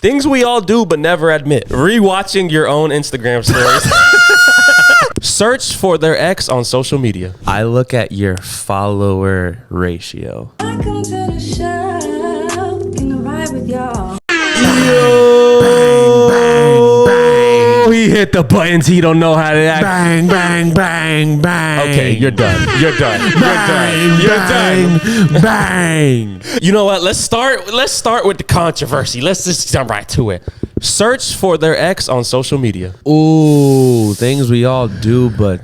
Things we all do but never admit. Rewatching your own Instagram stories. Search for their ex on social media. I look at your follower ratio. Welcome to the show. Can I ride with y'all? He hit the buttons he don't know how to act. Bang, bang, bang, bang. Okay, you're done. You're done. Bang, You're done. You're done. Bang. You know what? Let's start with the controversy. Let's just jump right to it. Search for their ex on social media. Ooh, things we all do, but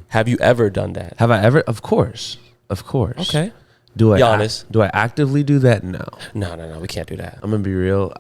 Have you ever done that? have I ever? Of course. Of course. Okay. Do I Giannis. do I actively do that? No. No. We can't do that. I'm gonna be real.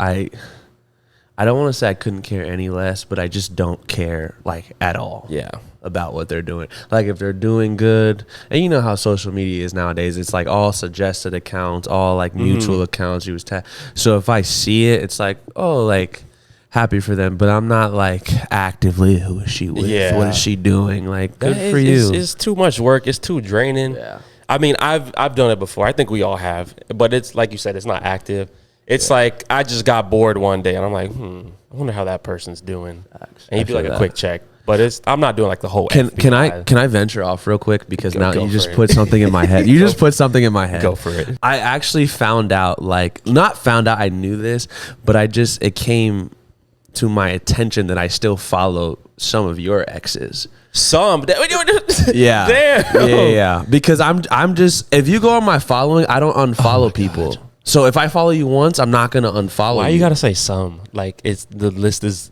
I don't want to say I couldn't care any less, but I just don't care like at all. Yeah. About what they're doing. Like if they're doing good, and you know how social media is nowadays, it's like all suggested accounts, all like mutual accounts you was so if I see it, it's like, oh, like happy for them, but I'm not like actively, who is she with? Yeah. What is she doing? Like good for It's, you. it's too much work. It's too draining. Yeah. I mean, I've done it before. I think we all have, but it's like you said, it's not active. It's like I just got bored one day and I'm like, I wonder how that person's doing. And you do like a quick check, but I'm not doing like the whole. Can FBI. I venture off real quick because now Go you for just it. put something in my head. You just put something in my head. Go for it. I actually found out, not found out I knew this, but it came to my attention that I still follow some of your exes. Yeah. Damn. Yeah. Because I'm just, if you go on my following, I don't unfollow people. God. So if I follow you once, I'm not gonna unfollow you. Why you gotta say some? Like the list is.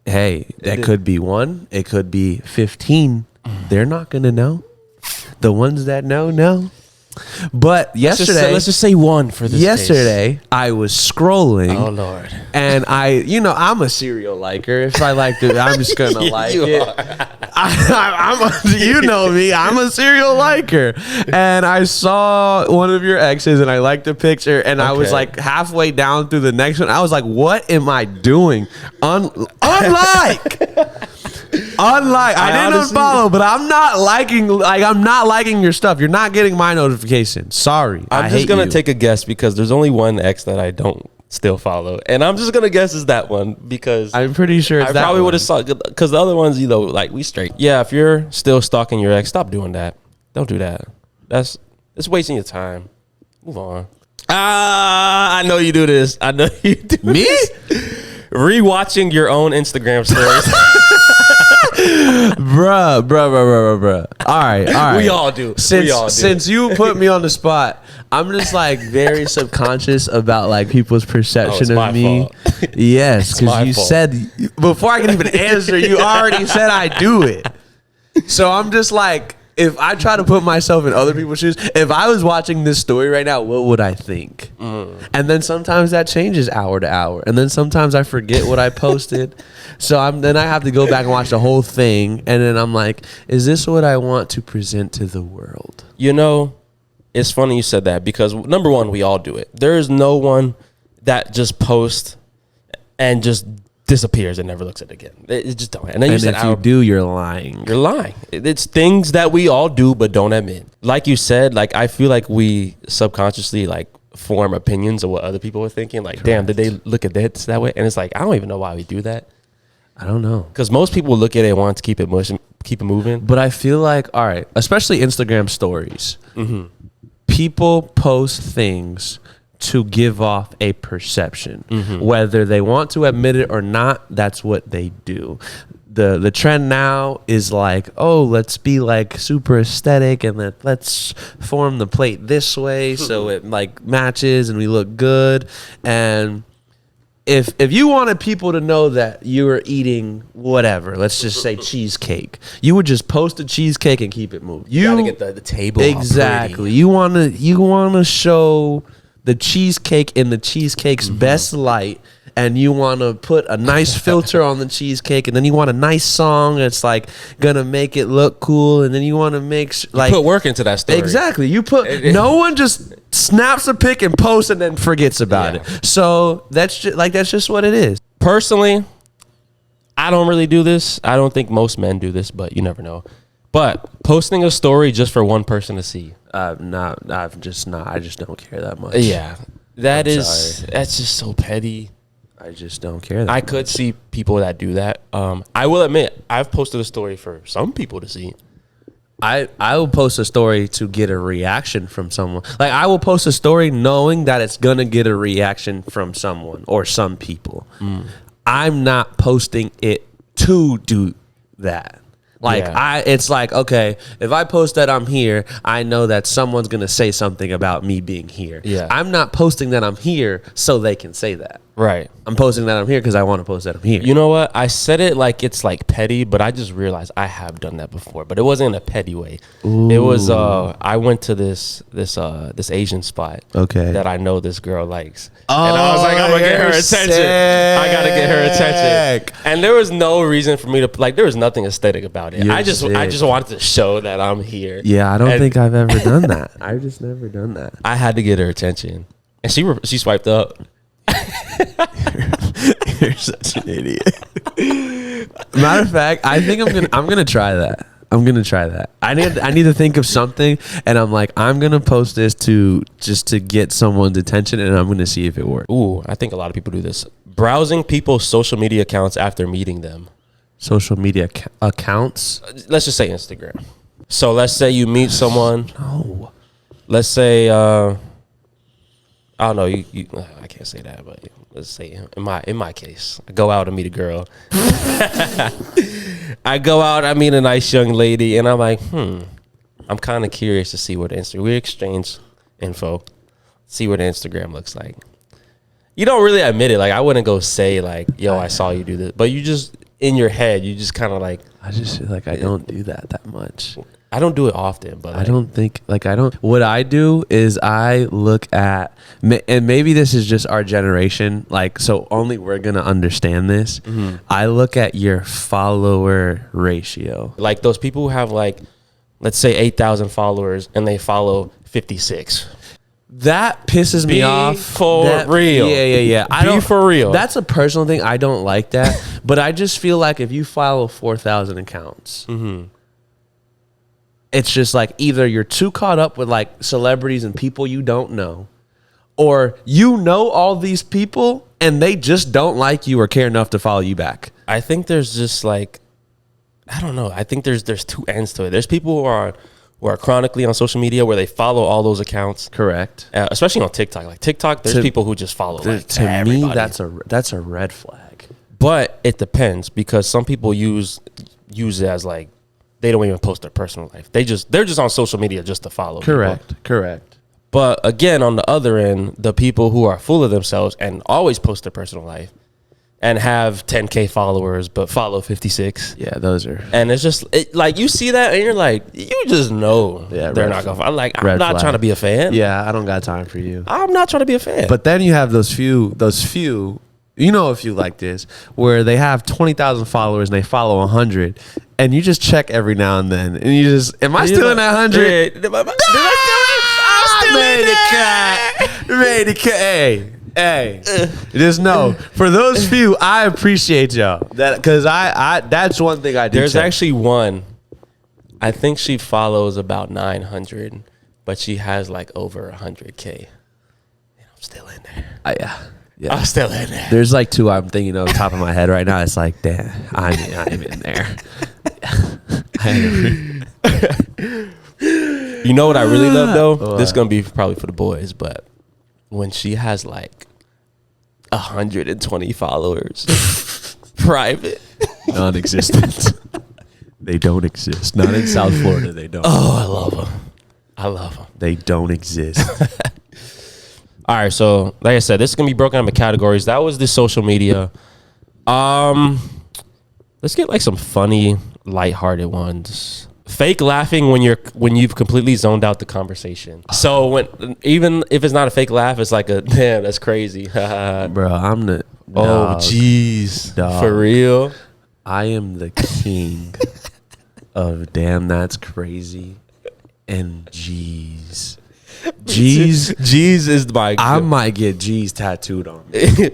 Hey, that could be 1. It could be 15. They're not gonna know. The ones that know. But yesterday, Let's just say 1 for this. yesterday I was scrolling. Oh Lord. And I'm a serial liker. If I like it, I'm just gonna like You it. You know me. I'm a serial liker. And I saw one of your exes, and I liked the picture. And I was Okay. like halfway down through the next one. I was like, "What am I doing?" Unlike. I didn't honestly- unfollow, but I'm not liking your stuff. You're not getting my notification. Sorry. I'm just gonna take a guess because there's only one ex that I don't still follow, and I'm just gonna guess is that one because I'm pretty sure it's I that probably one. would have saw because the other ones, like we straight. Yeah, if you're still stalking your ex, stop doing that. Don't do that. It's wasting your time. Move on. I know you do this. I know you do Me? this. Rewatching your own Instagram stories. Bruh. All right. We all do. Since you put me on the spot, I'm just like very subconscious about like people's perception it's of my me. fault. Yes, my because you fault. said before I can even answer, you already said I do it. So I'm just like, if I try to put myself in other people's shoes, if I was watching this story right now, what would I think? And then sometimes that changes hour to hour, and then sometimes I forget what I posted. So then I have to go back and watch the whole thing, and then I'm like, is this what I want to present to the world? You know, it's funny you said that because number one, we all do it. There is no one that just posts and just disappears and never looks at it again. It just don't. And then And if you do, you're lying. you're lying. It's things that we all do but don't admit. Like you said, like I feel like we subconsciously like form opinions of what other people are thinking. Like, damn, did they look at this that way? And it's like I don't even know why we do that. I don't know. Because most people look at it and want to keep it moving. But I feel like, all right, especially Instagram stories, people post things to give off a perception. Whether they want to admit it or not, that's what they do. The trend now is like, oh, let's be like super aesthetic and let's form the plate this way so it like matches and we look good. And if you wanted people to know that you were eating whatever, let's just say cheesecake, you would just post a cheesecake and keep it moving. You gotta get the table all exactly. pretty. You wanna show the cheesecake in the cheesecake's best light, and you want to put a nice filter on the cheesecake, and then you want a nice song that's like gonna make it look cool, and then you want to make like Put work into that story. exactly. You put no one just snaps a pic and posts and then forgets about Yeah. it. So that's just what it is. Personally, I don't really do this. I don't think most men do this, but you never know. But posting a story just for one person to see. I just don't care that much. Yeah. That's just so petty. I just don't care that I much. could see people that do that. I will admit, I've posted a story for some people to see. I will post a story to get a reaction from someone. Like, I will post a story knowing that it's gonna get a reaction from someone or some people. I'm not posting it to do that. Like, it's like, okay, if I post that I'm here, I know that someone's gonna say something about me being here. Yeah. I'm not posting that I'm here so they can say that. Right. I'm posting that I'm here because I want to post that I'm here. You know what? I said it like it's like petty, but I just realized I have done that before. But it wasn't in a petty way. Ooh. It was I went to this Asian spot. Okay. That I know this girl likes. And I was like, I'm gonna get her attention. Sick. I gotta get her attention. And there was no reason for me to like. There was nothing aesthetic about it. I just wanted to show that I'm here. Yeah, I don't think I've ever done that. I've just never done that. I had to get her attention, and she swiped up. You're such an idiot. Matter of fact, I think I'm gonna try that. I'm gonna try that. I need to think of something, and I'm like, I'm gonna post this to get someone's attention, and I'm gonna see if it works. Ooh, I think a lot of people do this. Browsing people's social media accounts after meeting them. Social media accounts? Let's just say Instagram. So let's say you meet someone. No. Let's say I don't know. I can't say that, but let's say in my case, I go out and meet a girl. I go out, I meet a nice young lady, and I'm like, I'm kind of curious to see what we exchange info, see what Instagram looks like. You don't really admit it. Like, I wouldn't go say like, yo, I saw you do this, but you just in your head, you just kind of like. I just feel like I don't do that much. I don't do it often, but I don't think what I do is I look at, and maybe this is just our generation, like, so only we're going to understand this. Mm-hmm. I look at your follower ratio. Like those people who have like, let's say 8,000 followers and they follow 56. That pisses me off. For real. Yeah. Be for real. That's a personal thing. I don't like that. But I just feel like if you follow 4,000 accounts, it's just like either you're too caught up with like celebrities and people you don't know, or you know all these people and they just don't like you or care enough to follow you back. I think there's just like, I don't know. I think there's two ends to it. There's people who are chronically on social media where they follow all those accounts. Correct. Especially on TikTok. Like TikTok, there's people who just follow like to everybody. Me, that's a red flag. But it depends, because some people use it as like, they don't even post their personal life. They're just on social media just to follow. Correct. But again, on the other end, the people who are full of themselves and always post their personal life and have 10K followers but follow 56. Yeah, those are. And it's just like you see that and you're like, you just know they're not gonna follow. Like, I'm not trying to be a fan. Yeah, I don't got time for you. I'm not trying to be a fan. But then you have those few. You know, a few like this where they have 20,000 followers and they follow 100, and you just check every now and then, and you just, am I still in that 100? Did I still Ready to cut. Hey, just know, for those few, I appreciate y'all. That, because I that's one thing I do. There's actually one. I think she follows about 900, but she has like over 100K. And I'm still in there. Yeah. I'm still in there. There's like two I'm thinking of top of my head right now. It's like, damn, I'm in there. You know what I really love though? This is gonna be probably for the boys, but when she has like 120 followers, private, non-existent. They don't exist. Not in South Florida. They don't. Oh, I love them. They don't exist. All right, so like I said, this is gonna be broken up into categories. That was the social media. Let's get like some funny, lighthearted ones. Fake laughing when you've completely zoned out the conversation. So even if it's not a fake laugh, it's like a damn, that's crazy. Bro, I'm the oh jeez, for real. I am the king of damn, that's crazy, and jeez. Jeez is my. I might get G's tattooed on me.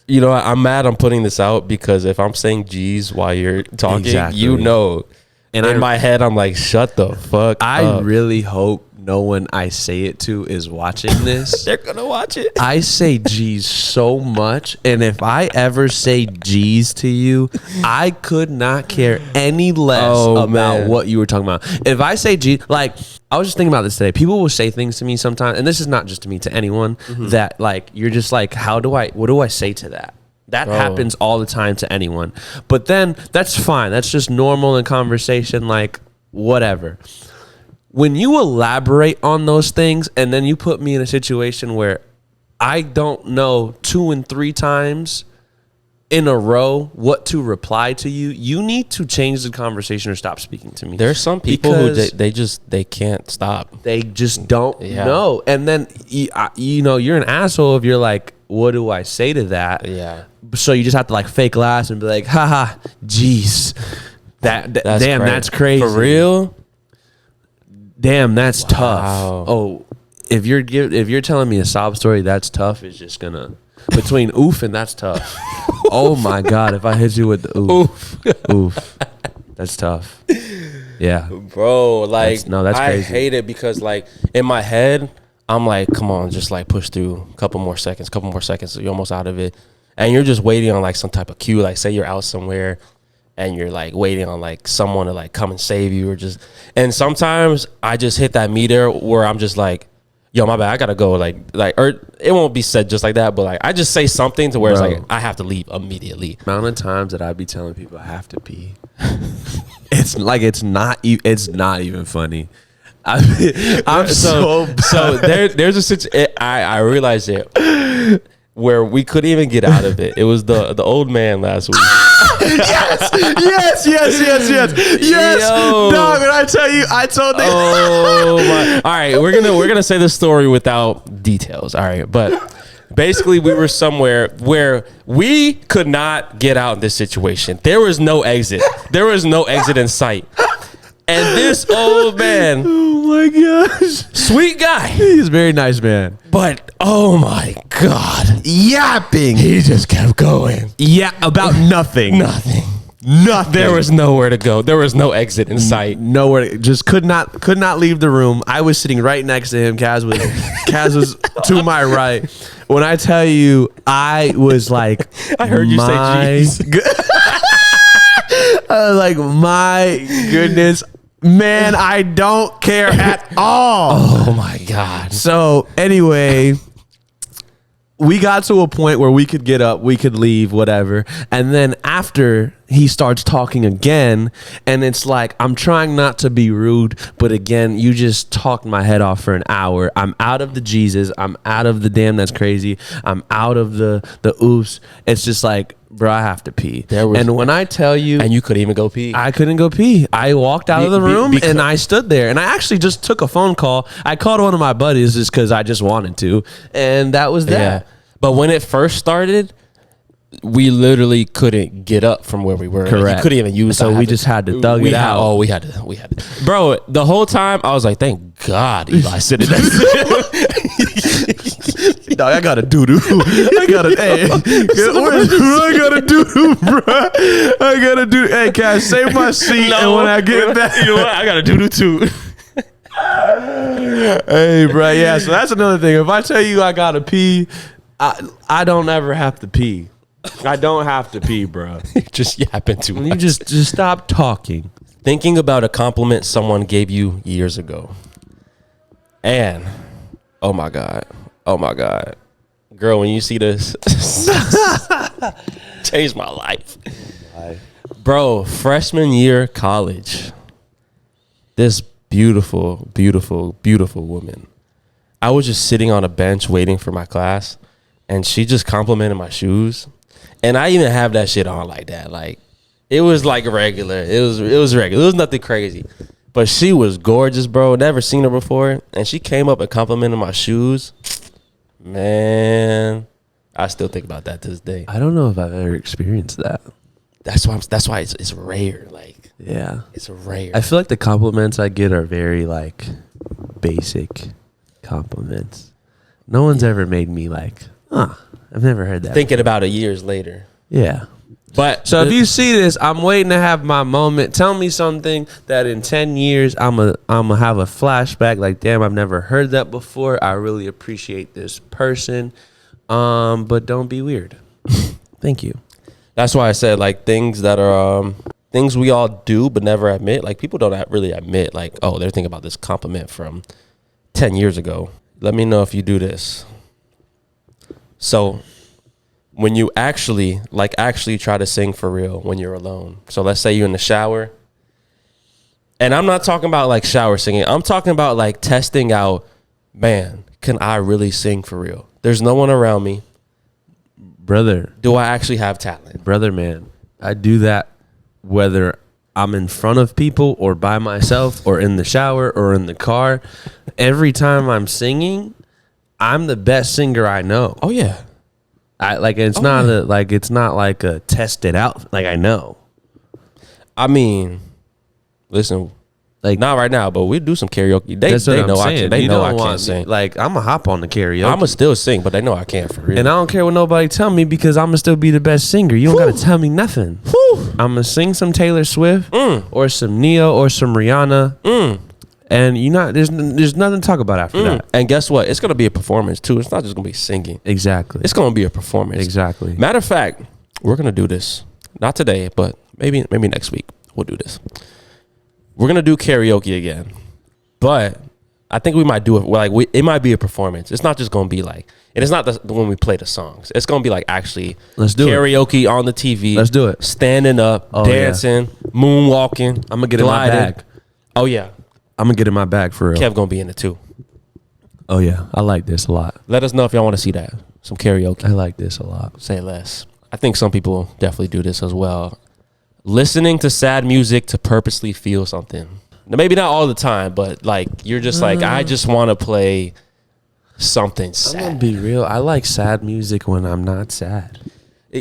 You know, I'm mad I'm putting this out because if I'm saying G's while you're talking, you know. And in my head, I'm like, shut the fuck up. I really hope no one I say it to is watching this. They're gonna watch it. I say G's so much, and if I ever say G's to you, I could not care any less about what you were talking about. If I say G, like I was just thinking about this today. People will say things to me sometimes, and this is not just to me, to anyone, that like you're just like, what do I say to that? That happens all the time to anyone. But then that's fine. That's just normal in conversation, like whatever. When you elaborate on those things and then you put me in a situation where I don't know 2 and 3 times in a row what to reply to you, you need to change the conversation or stop speaking to me. There's some people who they can't stop. They just don't know. And then, you know, you're an asshole if you're like, what do I say to that? Yeah. So you just have to like fake laugh and be like, haha, jeez. Damn, crazy. That's crazy. For real? Damn, that's tough. Oh, if you're telling me a sob story, that's tough. It's just gonna between oof and that's tough. Oh my God, if I hit you with the oof, that's tough. Yeah, bro. Like, that's crazy. I hate it because like in my head, I'm like, come on, just like push through a couple more seconds. So you're almost out of it, and you're just waiting on like some type of cue. Like, say you're out somewhere. And you're like waiting on like someone to like come and save you, and sometimes I just hit that meter where I'm just like, yo, my bad, I gotta go, like, or it won't be said just like that, but like I just say something to where it's like I have to leave immediately. Amount of times that I be telling people I have to pee, it's not even funny. So there's a situation. I realized it where we couldn't even get out of it. It was the old man last week. yes. Yo. Dog, and I told them. Oh my! All right, we're gonna say the story without details. All right, but basically we were somewhere where we could not get out in this situation. There was no exit. There was no exit in sight. And this old man, oh my gosh, sweet guy. He's a very nice man. But oh my God, yapping. He just kept going. Yeah, about nothing. Nothing. There was nowhere to go. There was no exit in sight. Nowhere. Just could not leave the room. I was sitting right next to him. Kaz was to my right. When I tell you, I was like, I heard you say jeez. I was like, my goodness. Man, I don't care at all. Oh my God. So anyway, we got to a point where we could get up, we could leave, whatever. And then after he starts talking again, and it's like, I'm trying not to be rude, but again, you just talked my head off for an hour. I'm out of the Jesus. I'm out of the damn that's crazy. I'm out of the oops. It's just like, bro, I have to pee. And when I tell you... And you couldn't even go pee. I couldn't go pee. I walked out of the room and I stood there. And I actually just took a phone call. I called one of my buddies just because I just wanted to. And that was that. Yeah. But when it first started, we literally couldn't get up from where we were. Correct. Like, you couldn't even use. So we just had to thug it out. Oh, we had to. Bro, the whole time I was like, thank God Eli said it. Dog, I gotta doo-doo. I gotta doo-doo, bro. I gotta do. Hey, Cash, save my seat. And when I get back, you know what? I gotta doo-doo too. Hey, bro. Yeah, so that's another thing. If I tell you I gotta pee, I don't ever have to pee. I don't have to pee, bro. Just yapping too much. You just stop talking. Thinking about a compliment someone gave you years ago. And, oh my God. Girl, when you see this, changed my life. Bro, freshman year college. This beautiful, beautiful, beautiful woman. I was just sitting on a bench waiting for my class, and she just complimented my shoes. And I even have that shit on like that. Like, it was like regular. It was regular. It was nothing crazy. But she was gorgeous, bro. Never seen her before. And she came up and complimented my shoes. Man, I still think about that to this day. I don't know if I've ever experienced that. That's why it's rare. Like, yeah, it's rare. I feel like the compliments I get are very like basic compliments. No one's ever made me like, I've never heard that. Thinking about it years later. Yeah. But So if you see this, I'm waiting to have my moment. Tell me something that in 10 years I'm a have a flashback. Like, damn, I've never heard that before. I really appreciate this person. But don't be weird. Thank you. that's why I said like things that are things we all do but never admit. Like people don't really admit like, oh, they're thinking about this compliment from 10 years ago. Let me know if you do this. So when you actually try to sing for real when you're alone. So let's say you're in the shower. And I'm not talking about like shower singing. I'm talking about like testing out, man, can I really sing for real? There's no one around me. Brother. Do I actually have talent? Brother, man. I do that whether I'm in front of people or by myself or in the shower or in the car. Every time I'm singing, I'm the best singer I know. Oh yeah. It's not like a test it out. Like I know. I mean, listen, Like not right now, but we do some karaoke. that's what They I'm know saying. They You know don't I want can't sing. Like I'm a hop on the karaoke. I'ma still sing, but they know I can't for real. And I don't care what nobody tell me because I'ma still be the best singer. You don't gotta tell me nothing. I'ma sing some Taylor Swift or some Neo or some Rihanna. And there's nothing to talk about after that. And guess what? It's gonna be a performance too. It's not just gonna be singing. Exactly. It's gonna be a performance. Exactly. Matter of fact, we're gonna do this. Not today, but maybe next week we'll do this. We're gonna do karaoke again, but I think we might do it like it might be a performance. It's not just gonna be like, and it's not when we play the songs. It's gonna be like actually Let's do karaoke on the TV. Let's do it. Standing up, dancing, moonwalking. I'm gonna get gliding. in my bag. Oh yeah, I'm gonna get in my bag for real. Kev gonna be in it too. Oh yeah, I like this a lot. Let us know if y'all want to see that. Some karaoke. I like this a lot. Say less. I think some people definitely do this as well. Listening to sad music to purposely feel something. Now, maybe not all the time, but like you're just like, I just want to play something I'm gonna sad. be real. I like sad music when I'm not sad.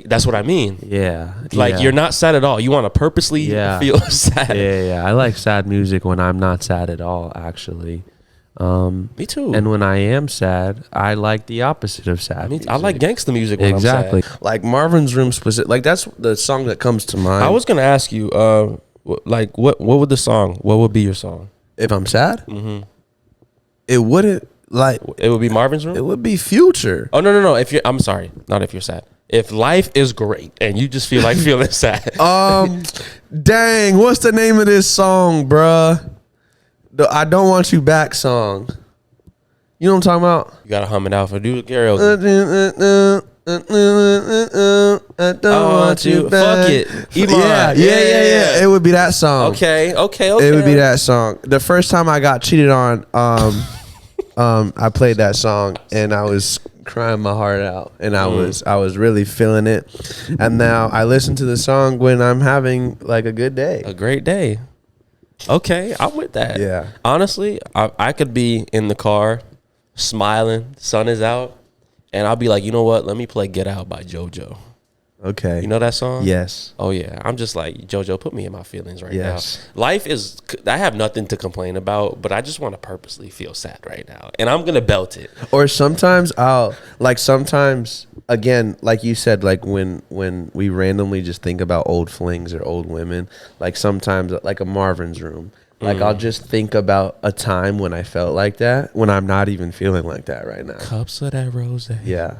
That's what I mean. Yeah. Like yeah. you're not sad at all. You want to purposely feel sad. Yeah. I like sad music when I'm not sad at all, actually. Me too. And when I am sad, I like the opposite of sad. I like gangsta music when exactly. I'm sad. Like Marvin's Room specific. Like that's the song that comes to mind. I was gonna ask you, like what would the song? What would be your song? If I'm sad, it wouldn't like. It would be Marvin's Room. It would be Future. Oh no! If you're, I'm sorry, not if you're sad. If life is great and you just feel like feeling sad. Dang, what's the name of this song, bruh? The I Don't Want You Back song. You know what I'm talking about? You gotta hum it out for do karaoke. I don't want you back. Fuck it. Iman. Yeah. It would be that song. Okay. It would be that song. The first time I got cheated on, I played that song and I was crying my heart out and I was really feeling it. And now I listen to the song when I'm having like a good day. A great day. Okay, I'm with that. Yeah. Honestly, I could be in the car smiling, sun is out, and I'll be like, you know what? Let me play Get Out by JoJo. Okay. You know that song? Yes. Oh yeah. I'm just like, JoJo, put me in my feelings right Yes. now. Life is, I have nothing to complain about, but I just want to purposely feel sad right now. And I'm going to belt it. Or sometimes again, like you said, like when we randomly just think about old flings or old women, like sometimes like a Marvin's Room, like I'll just think about a time when I felt like that when I'm not even feeling like that right now. Cups of that rose. Yeah.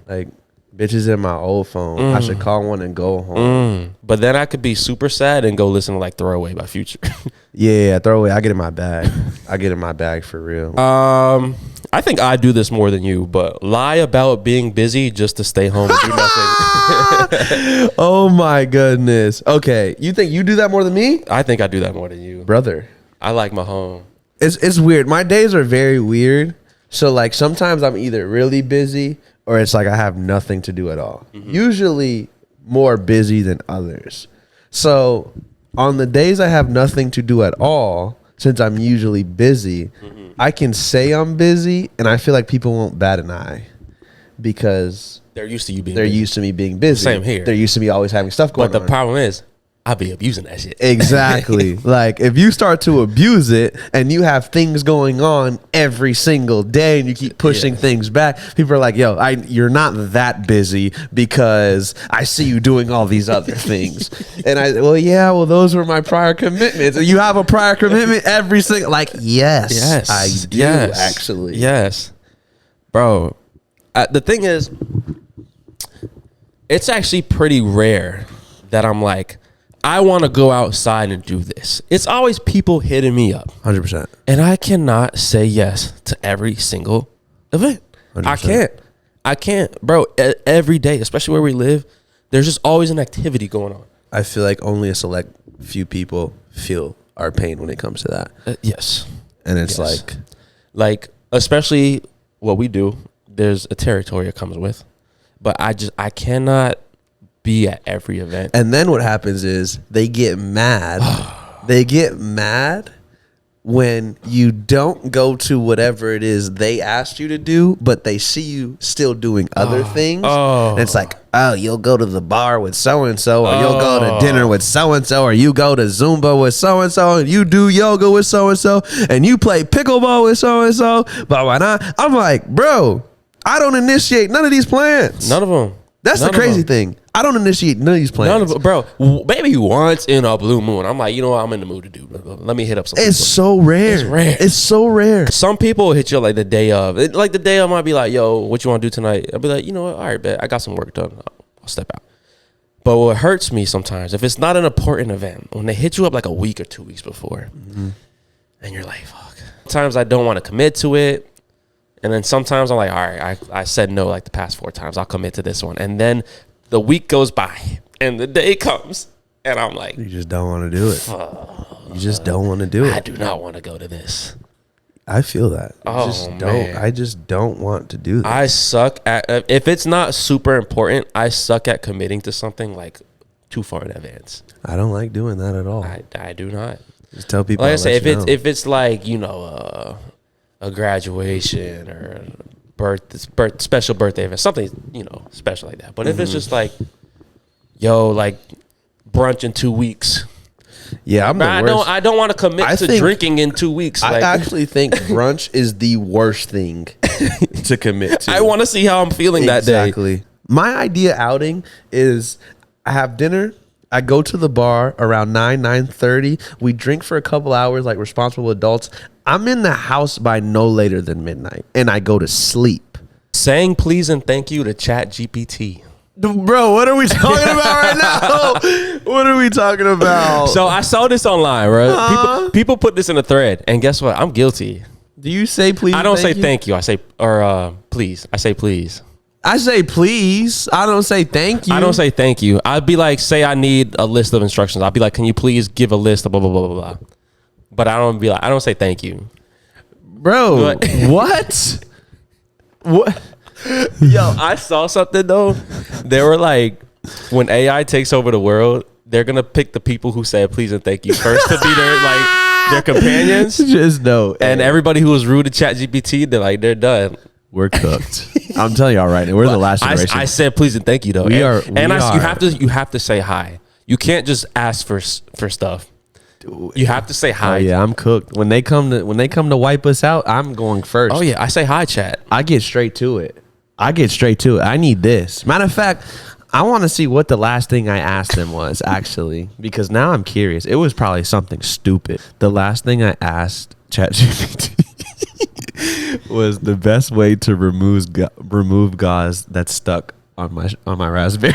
Like bitches in my old phone. I should call one and go home. But then I could be super sad and go listen to like Throwaway by Future. Yeah, throw away. I get in my bag. I get in my bag for real. I think I do this more than you, but lie about being busy just to stay home and do nothing. Oh my goodness. Okay, you think you do that more than me? I think I do that more than you. Brother. I like my home. It's weird. My days are very weird. So like sometimes I'm either really busy or it's like I have nothing to do at all. Usually more busy than others. So on the days I have nothing to do at all, since I'm usually busy, I can say I'm busy and I feel like people won't bat an eye because They're used to you being they're busy. used to me being busy. Same here. They're used to me always having stuff going But the on. problem is, I'll be abusing that shit. Exactly. Like if you start to abuse it and you have things going on every single day and you keep pushing things back, people are like, yo, you're not that busy because I see you doing all these other things. And well, those were my prior commitments. You have a prior commitment every single, like, yes, I do actually. Yes. Bro, the thing is, it's actually pretty rare that I'm like, I want to go outside and do this. It's always people hitting me up. 100%. And I cannot say yes to every single event. 100%. I can't. Bro, every day, especially where we live, there's just always an activity going on. I feel like only a select few people feel our pain when it comes to that. Yes. And it's like, especially what we do, there's a territory it comes with. But I cannot be at every event. And then what happens is they get mad. They get mad when you don't go to whatever it is they asked you to do, but they see you still doing other things. And it's like, oh, you'll go to the bar with so-and-so, or you'll go to dinner with so-and-so, or you go to Zumba with so-and-so, and you do yoga with so-and-so, and you play pickleball with so-and-so, but why not? I'm like, bro, I don't initiate none of these plans. None of them. That's the crazy thing. I don't initiate none of these plans. None of them, bro. Maybe once in a blue moon, I'm like, you know what? I'm in the mood to do. Let me hit up some. It's so rare. It's rare. It's so rare. Some people will hit you like the day of. Like the day of, might be like, yo, what you want to do tonight? I'll be like, you know what? All right, bet. I got some work done. I'll step out. But what hurts me sometimes, if it's not an important event, when they hit you up like a week or 2 weeks before, and you're like, fuck. Sometimes I don't want to commit to it. And then sometimes I'm like, all right, I said no like the past 4 times. I'll commit to this one. And then the week goes by and the day comes and I'm like, you just don't want to do it. You just don't want to do it. I do not want to go to this. I feel that. Man. I just don't want to do that. I suck at, if it's not super important, I suck at committing to something like too far in advance. I don't like doing that at all. I do not. Just tell people. Like I say, if it's like, you know, a graduation or special birthday event, something, you know, special like that. But if it's just like, yo, like brunch in 2 weeks. Yeah, I don't want to commit to drinking in 2 weeks. I actually think brunch is the worst thing to commit to. I want to see how I'm feeling that day. Exactly. My idea outing is I have dinner. I go to the bar around 9:30. We drink for a couple hours like responsible adults. I'm in the house by no later than midnight, and I go to sleep. Saying please and thank you to Chat GPT. Bro, what are we talking about right now? What are we talking about? So I saw this online, bro. People put this in a thread, and guess what? I'm guilty. Do you say please? I don't say thank you. I say please. I say please. I say please. I don't say thank you. I don't say thank you. I'd be like, say I need a list of instructions. I'll be like, can you please give a list of blah blah blah blah blah. But I don't say thank you. Bro, what? What? Yo, I saw something though. They were like, when AI takes over the world, they're gonna pick the people who said please and thank you first to be their companions. Just know. And everybody who was rude to Chat GPT, they're done. We're cooked. I'm telling y'all right now, we're the last generation. I said please and thank you though. You have to say hi. You can't just ask for stuff. You have to say hi. Oh yeah, I'm cooked. When they come to wipe us out, I'm going first. Oh yeah, I say hi, chat. I get straight to it. I need this. Matter of fact, I want to see what the last thing I asked them was actually, because now I'm curious. It was probably something stupid. The last thing I asked ChatGPT was the best way to remove gauze that's stuck on my raspberry.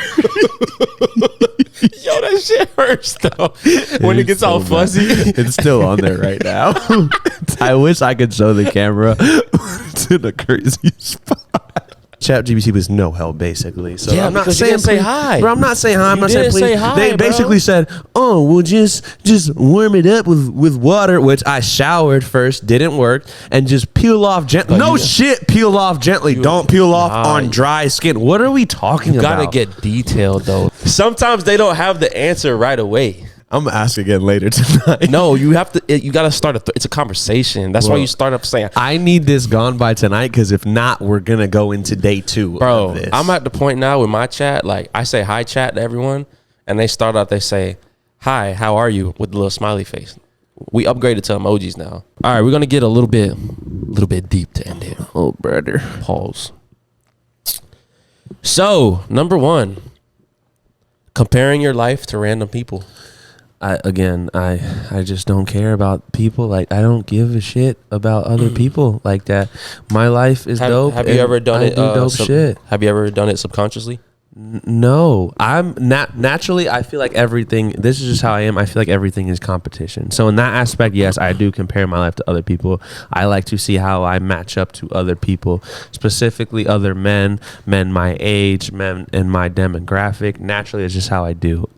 Yo, that shit hurts though. When it gets so all fuzzy. It's still on there right now. I wish I could show the camera. It's in a crazy spot. ChatGPT was no help, basically. So yeah, I'm not saying saying say hi. Bro, I'm not saying hi. I'm not saying please. Say hi, they basically said, "Oh, well, just warm it up with water," which I showered first, didn't work, and just peel off gently. Peel off gently. Don't peel off on dry skin. What are we talking about? You gotta get detailed though. Sometimes they don't have the answer right away. I'm gonna ask again later tonight. No, you have to. You gotta start it's a conversation. That's why you start up saying, "I need this gone by tonight," because if not, we're gonna go into day 2. Bro, of this. I'm at the point now with my chat. Like I say hi, chat to everyone, and they start out. They say, hi, how are you, with the little smiley face. We upgraded to emojis now. All right, we're gonna get a little bit deep to end it. Oh, brother. Pause. So, number one, comparing your life to random people. I just don't care about people. Like, I don't give a shit about other people like that. My life is dope. Have you ever done it? Dope shit. Have you ever done it subconsciously? No, I'm not naturally. I feel like everything. This is just how I am. I feel like everything is competition. So in that aspect, yes, I do compare my life to other people. I like to see how I match up to other people, specifically other men my age, men in my demographic. Naturally, it's just how I do.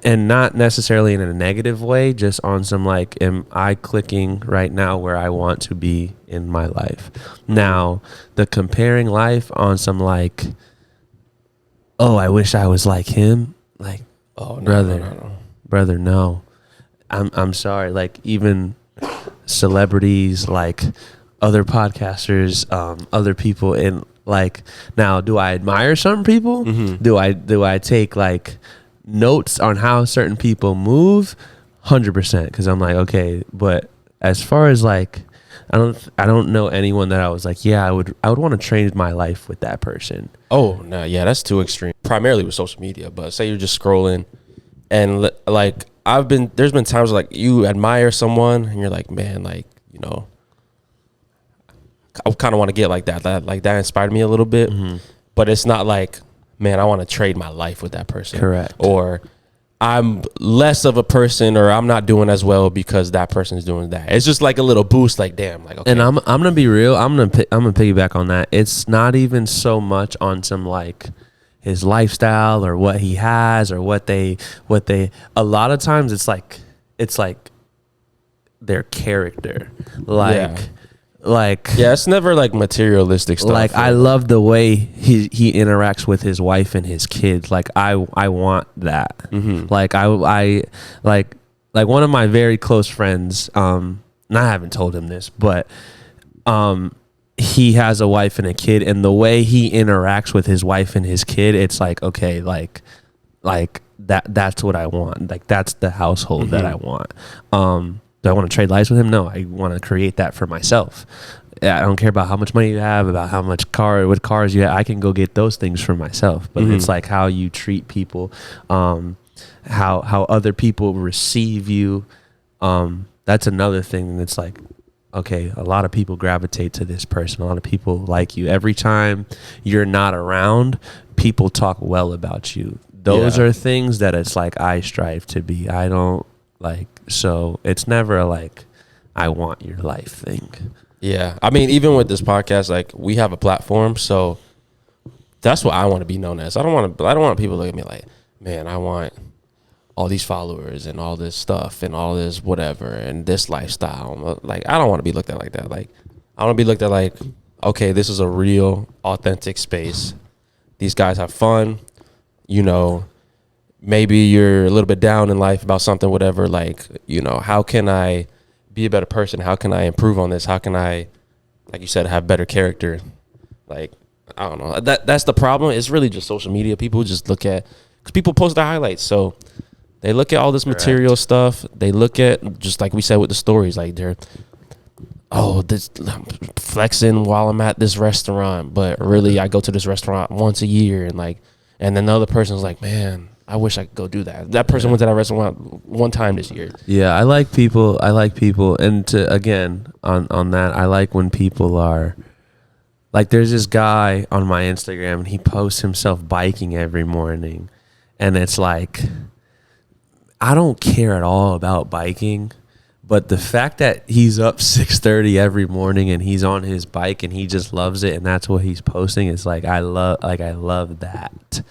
And not necessarily in a negative way, just on some like, am I clicking right now where I want to be in my life? Now, the comparing life on some like, oh, I wish I was like him. Like, oh, no, brother, no. I'm sorry. Like, even celebrities, like other podcasters, other people, and like, now, do I admire certain people? Mm-hmm. Do I take like notes on how certain people move? 100%, because I'm like, okay, but as far as like, I don't know anyone that I was like, yeah, I would want to trade my life with that person. Oh no, yeah, that's too extreme. Primarily with social media, but say you're just scrolling, and like there's been times like you admire someone and you're like, man, like, you know, I kind of want to get like that. That inspired me a little bit, but it's not like, man, I want to trade my life with that person. Correct. Or I'm less of a person, or I'm not doing as well because that person is doing that. It's just like a little boost, like, damn, like, okay. And I'm gonna be real. I'm gonna piggyback on that. It's not even so much on some like his lifestyle or what he has or what they. A lot of times it's like their character, like. Yeah. Like, yeah, it's never like materialistic stuff. Like, I love the way he interacts with his wife and his kids. Like, I want that. Mm-hmm. Like, I like one of my very close friends. And I haven't told him this, but he has a wife and a kid, and the way he interacts with his wife and his kid, it's like, okay, like that's what I want. Like, that's the household that I want. Do I want to trade lives with him? No, I want to create that for myself. I don't care about how much money you have, about how much what cars you have. I can go get those things for myself. But it's like how you treat people, how other people receive you. That's another thing. And it's like, okay, a lot of people gravitate to this person. A lot of people like you. Every time you're not around, people talk well about you. Those are things that it's like I strive to be. I don't like. So it's never a like, I want your life thing. Yeah. I mean, even with this podcast, like, we have a platform, so that's what I want to be known as. I don't want people to look at me like, man, I want all these followers and all this stuff and all this whatever and this lifestyle. Like, I don't want to be looked at like that. Like, I want to be looked at like, okay, this is a real, authentic space. These guys have fun, you know. Maybe you're a little bit down in life about something, whatever, like, you know, how can I be a better person? How can I improve on this? How can I, like you said, have better character? Like, I don't know. That's the problem. It's really just social media. People just look at, because people post their highlights. So they look at all this material stuff. They look at, just like we said with the stories, like they're, this I'm flexing while I'm at this restaurant, but really I go to this restaurant once a year, and then the other person's like, man, I wish I could go do that. That person went to that restaurant one time this year. Yeah, I like people. And to, again, on that, I like when people are, like, there's this guy on my Instagram, and he posts himself biking every morning. And it's like, I don't care at all about biking, but the fact that he's up 6:30 every morning and he's on his bike and he just loves it and that's what he's posting, is like, I love that.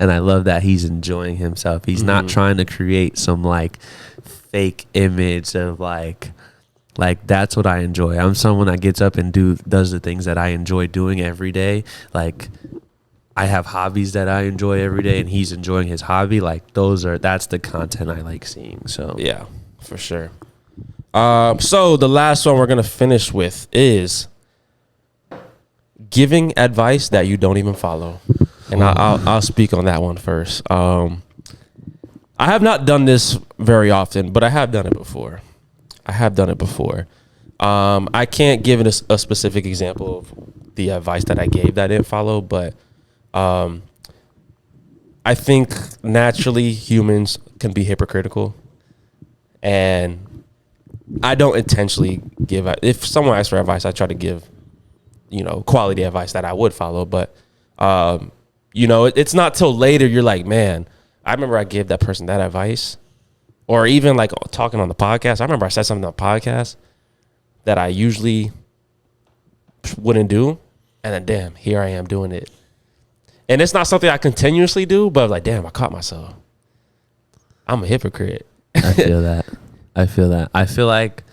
And I love that he's enjoying himself. He's not trying to create some like fake image of like that's what I enjoy. I'm someone that gets up and does the things that I enjoy doing every day. Like, I have hobbies that I enjoy every day, and he's enjoying his hobby. Like, that's the content I like seeing. So yeah, for sure. So the last one we're gonna finish with is giving advice that you don't even follow. And I'll speak on that one first. I I have not done this very often, but I have done it before. I can't give it a specific example of the advice that I gave that I didn't follow, but I think naturally humans can be hypocritical, and I don't intentionally give. If someone asks for advice, I try to give, quality advice that I would follow. But it's not till later you're like, man, I remember I gave that person that advice, or even like talking on the podcast. I remember I said something on the podcast that I usually wouldn't do, and then damn, here I am doing it. And it's not something I continuously do, but like, damn, I caught myself. I'm a hypocrite. I feel that. I feel like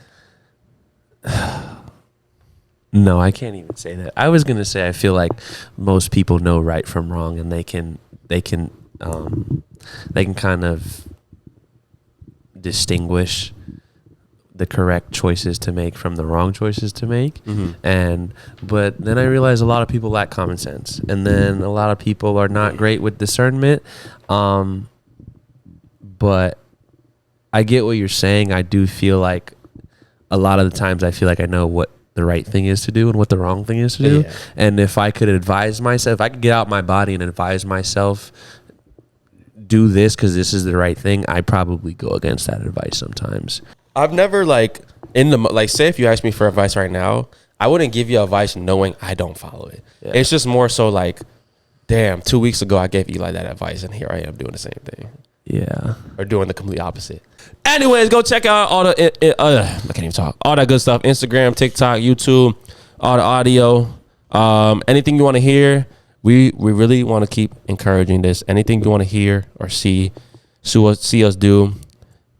no, I can't even say that. I was gonna say I feel like most people know right from wrong, and they can kind of distinguish the correct choices to make from the wrong choices to make. But then I realize a lot of people lack common sense, and then a lot of people are not great with discernment. But I get what you're saying. I do feel like a lot of the times I feel like I know what the right thing is to do and what the wrong thing is to do. And if I could advise myself, if I could get out my body and advise myself, do this because this is the right thing, I probably go against that advice sometimes. I've never say if you ask me for advice right now, I wouldn't give you advice knowing I don't follow it. Yeah. It's just more so like, damn, 2 weeks ago I gave Eli that advice, and here I am doing the same thing. Yeah. Or doing the complete opposite. Anyways, go check out all the I can't even talk. All that good stuff. Instagram, TikTok, YouTube, all the audio. Anything you want to hear, we really want to keep encouraging this. Anything you want to hear or see us do,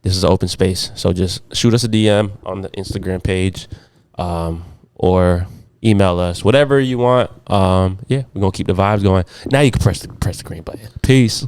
this is an open space. So just shoot us a DM on the Instagram page, or email us, whatever you want. We're gonna keep the vibes going. Now you can press the green button. Peace.